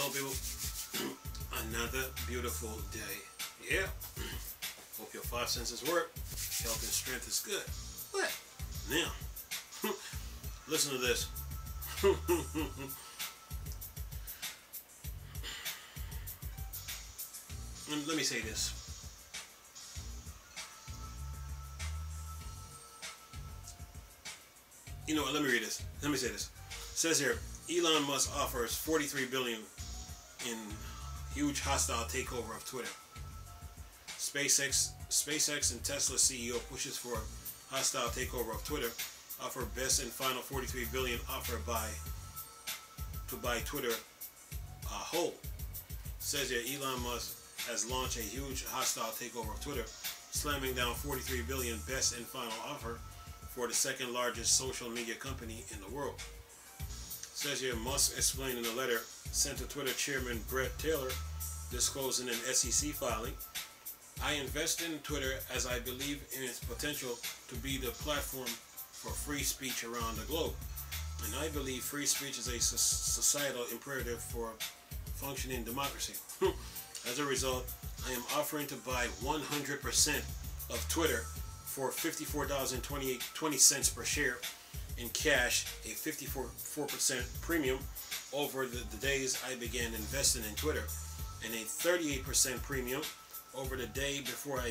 Hello, people. Another beautiful day. Yeah. Hope your five senses work. Health and strength is good. What? Now, listen to this. Let me say this. You know what? Let me read this. Let me say this. It says here, Elon Musk offers $43 billion in huge hostile takeover of Twitter. SpaceX and Tesla CEO pushes for hostile takeover of Twitter. Offer best and final $43 billion offer to buy Twitter whole. Says here, Elon Musk has launched a huge hostile takeover of Twitter, slamming down $43 billion best and final offer for the second largest social media company in the world. Says here, Musk explained in a letter sent to Twitter chairman Brett Taylor, disclosing an SEC filing, "I invest in Twitter as I believe in its potential to be the platform for free speech around the globe. And I believe free speech is a societal imperative for functioning democracy. As a result, I am offering to buy 100% of Twitter for $54.20 per share in cash, a 54% premium over the days I began investing in Twitter, and a 38% premium over the day before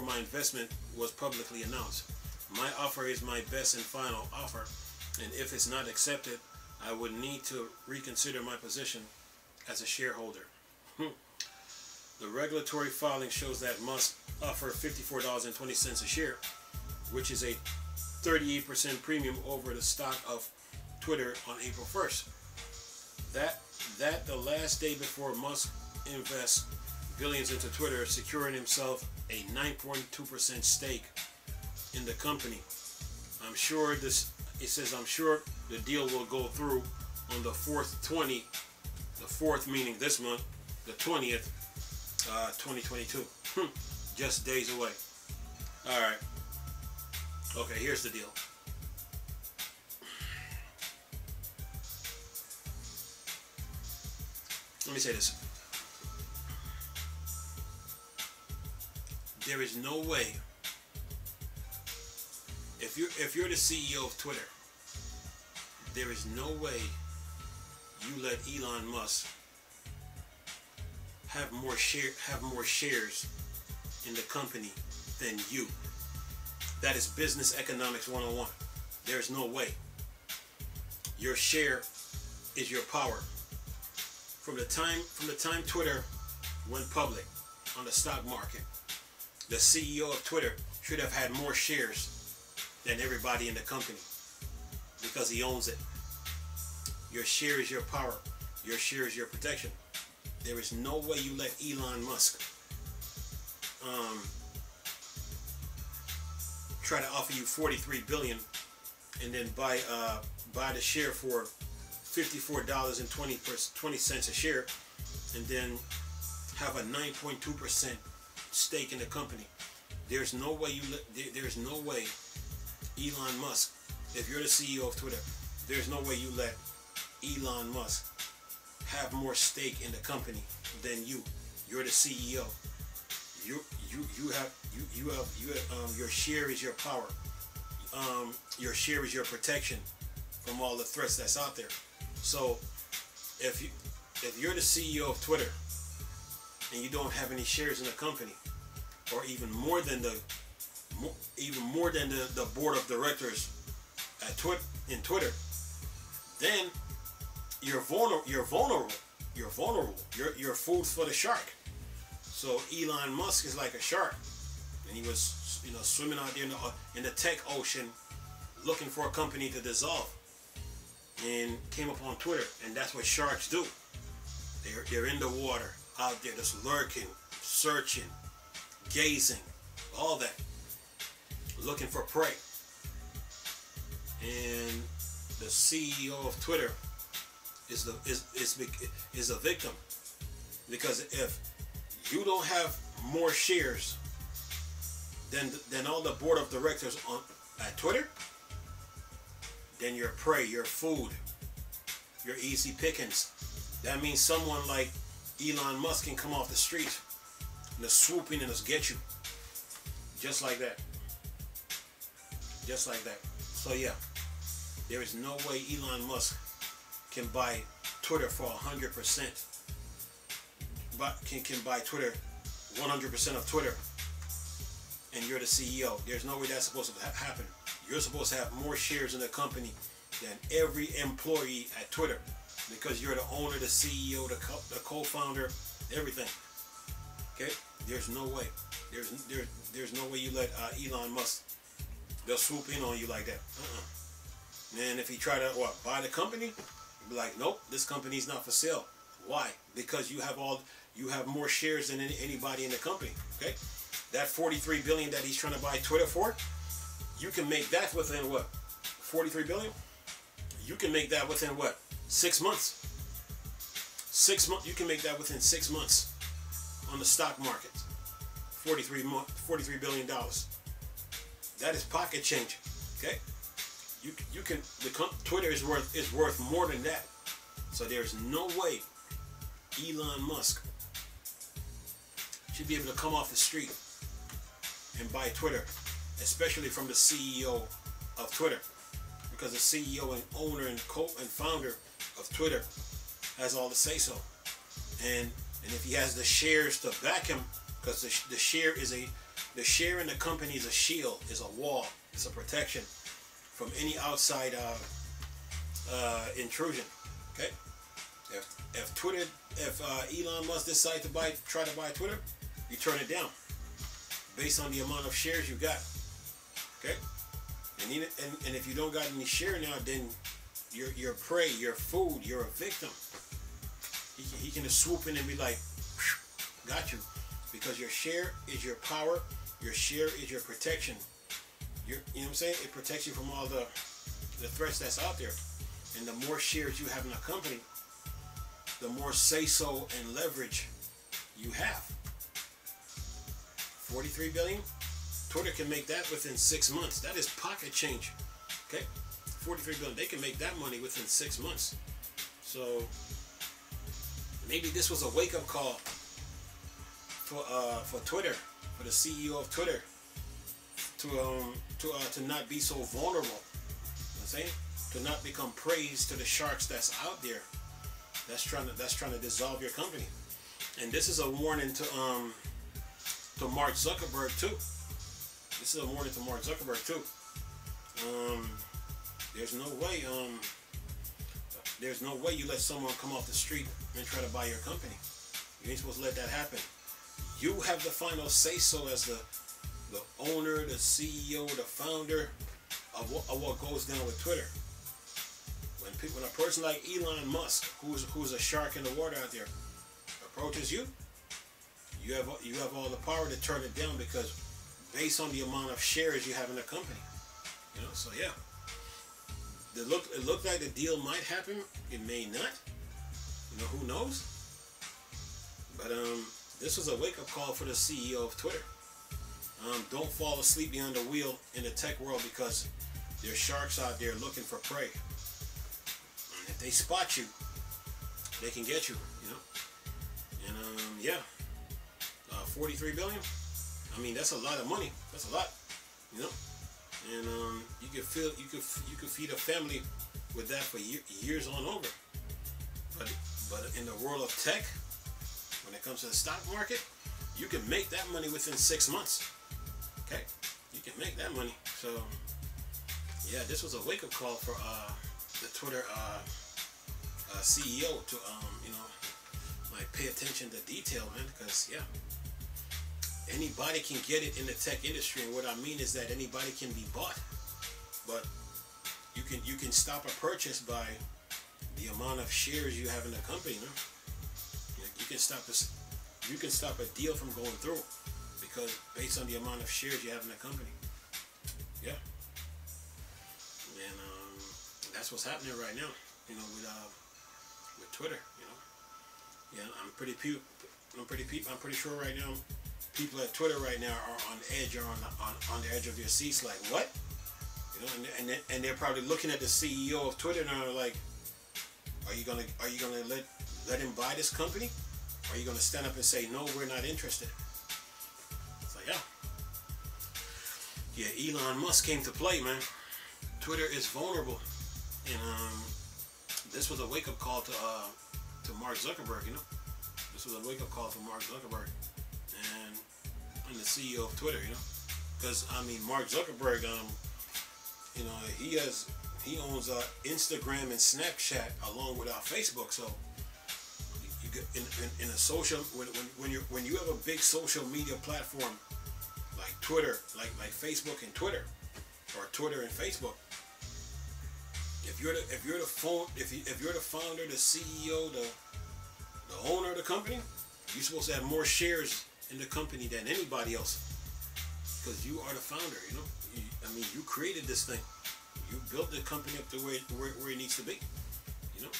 my investment was publicly announced. My offer is my best and final offer, and if it's not accepted, I would need to reconsider my position as a shareholder." The regulatory filing shows that Musk offered $54.20 a share, which is a 38% premium over the stock of Twitter on April 1st. That the last day before Musk invests billions into Twitter, securing himself a 9.2% stake in the company. I'm sure the deal will go through on the 4th meaning this month, the 20th, 2022. Just days away. Alright. Okay, here's the deal. Let me say this. There is no way, if you're the CEO of Twitter, there is no way you let Elon Musk have more shares in the company than you. That is business economics 101. There's no way. Your share is your power. From the time Twitter went public on the stock market, the CEO of Twitter should have had more shares than everybody in the company because he owns it. Your share is your power. Your share is your protection. There is no way you let Elon Musk try to offer you $43 billion and then buy the share for $54.20 a share, and then have a 9.2% stake in the company. There's no way there's no way Elon Musk, if you're the CEO of Twitter, there's no way you let Elon Musk have more stake in the company than you. You're the CEO. You have your share is your power. Your share is your protection from all the threats that's out there. So if you're the CEO of Twitter and you don't have any shares in the company, or even more than the board of directors at Twitter, then you're vulnerable. You're food for the shark. So Elon Musk is like a shark, and he was swimming out there in the tech ocean looking for a company to dissolve, and came upon Twitter. And that's what sharks do. They're in the water out there, just lurking, searching, gazing, all that, looking for prey. And the CEO of Twitter is a victim, because if you don't have more shares than all the board of directors at Twitter, then you're prey, you're food, you're easy pickings. That means someone like Elon Musk can come off the street and just swoop in and just get you. Just like that. Just like that. So yeah, there is no way Elon Musk can buy Twitter for 100%. But can buy Twitter, 100% of Twitter, and you're the CEO. There's no way that's supposed to happen. You're supposed to have more shares in the company than every employee at Twitter, because you're the owner, the CEO, the co-founder, everything. Okay? There's no way. There's no way you let Elon Musk, they'll swoop in on you like that. And if he try to buy the company, you'll be like, nope, this company's not for sale. Why? Because you have more shares than anybody in the company. Okay? That $43 billion that he's trying to buy Twitter for, you can make that within what? $43 billion? You can make that within what? 6 months. 6 months. You can make that within 6 months on the stock market. $43 billion. That is pocket change. Okay? You can. Twitter is worth more than that. So there's no way Elon Musk should be able to come off the street and buy Twitter, especially from the CEO of Twitter, because the CEO and owner and founder of Twitter has all the say so, and if he has the shares to back him, because the share in the company is a shield, is a wall, it's a protection from any outside intrusion. Okay, if Elon Musk decides to try to buy Twitter, you turn it down based on the amount of shares you got. Okay, and if you don't got any share now, then you're prey, you're food, you're a victim. He can just swoop in and be like, got you, because your share is your power, your share is your protection. You know what I'm saying? It protects you from all the threats that's out there. And the more shares you have in a company, the more say-so and leverage you have. 43 billion? Twitter can make that within 6 months. That is pocket change. Okay? 43 billion. They can make that money within 6 months. So maybe this was a wake-up call for Twitter, for the CEO of Twitter, to not be so vulnerable. You know what I'm saying? To not become prey to the sharks that's out there, that's trying to dissolve your company. And this is a warning to Mark Zuckerberg too. This is a warning to Mark Zuckerberg too. There's no way you let someone come off the street and try to buy your company. You ain't supposed to let that happen. You have the final say so as the owner, the CEO, the founder of what goes down with Twitter. When a person like Elon Musk, who's a shark in the water out there, approaches you, you have all the power to turn it down, because based on the amount of shares you have in the company. You know, so yeah. It looked like the deal might happen. It may not. You know, who knows? But this was a wake-up call for the CEO of Twitter. Don't fall asleep behind the wheel in the tech world, because there's sharks out there looking for prey. And if they spot you, they can get you. You know. And yeah, 43 billion. I mean, that's a lot of money. That's a lot. You know. And you could feed a family with that for years on over. But in the world of tech, when it comes to the stock market, you can make that money within 6 months. Okay, you can make that money. So yeah, this was a wake-up call for the Twitter CEO to like pay attention to detail, man. Because yeah, anybody can get it in the tech industry, and what I mean is that anybody can be bought, but you can stop a purchase by the amount of shares you have in the company. No? You can stop this. You can stop a deal from going through, because based on the amount of shares you have in the company. Yeah, and that's what's happening right now. You know, with Twitter. You know, yeah, I'm pretty sure right now, people at Twitter right now are on edge, or on the edge of their seats, like, what? You know, and they're probably looking at the CEO of Twitter and are like, Are you gonna let him buy this company? Or are you gonna stand up and say no, we're not interested? So yeah, Elon Musk came to play, man. Twitter is vulnerable, and this was a wake up call to Mark Zuckerberg. You know, this was a wake up call to Mark Zuckerberg and the CEO of Twitter. You know, because I mean Mark Zuckerberg, you know, he owns Instagram and Snapchat along with our Facebook. So you get in a social when you have a big social media platform like Twitter, like Facebook and Twitter, or Twitter and Facebook. If you're the founder, the CEO, the owner of the company, you're supposed to have more shares in the company than anybody else, because you are the founder. You know, I mean, you created this thing. You built the company up to where it needs to be. You know,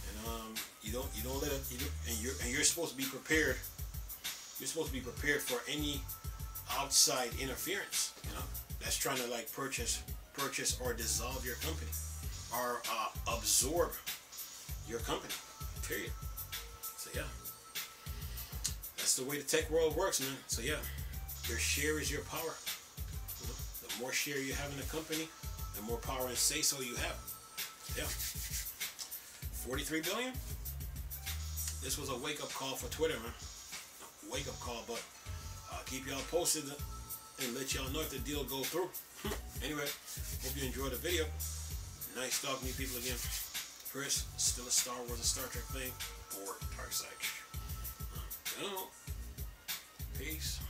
and you don't let it. And you're supposed to be prepared. You're supposed to be prepared for any outside interference. You know, that's trying to like purchase or dissolve your company, or absorb your company. Period. So yeah, that's the way the tech world works, man. So yeah, your share is your power. You know, the more share you have in the company, the more power and say so you have. Yeah. 43 billion. This was a wake up call for Twitter, man. A wake up call, but I'll keep y'all posted and let y'all know if the deal go through. Anyway, hope you enjoyed the video. Nice talking to you people again. Chris, still a Star Wars and Star Trek thing, or Dark Side. Peace.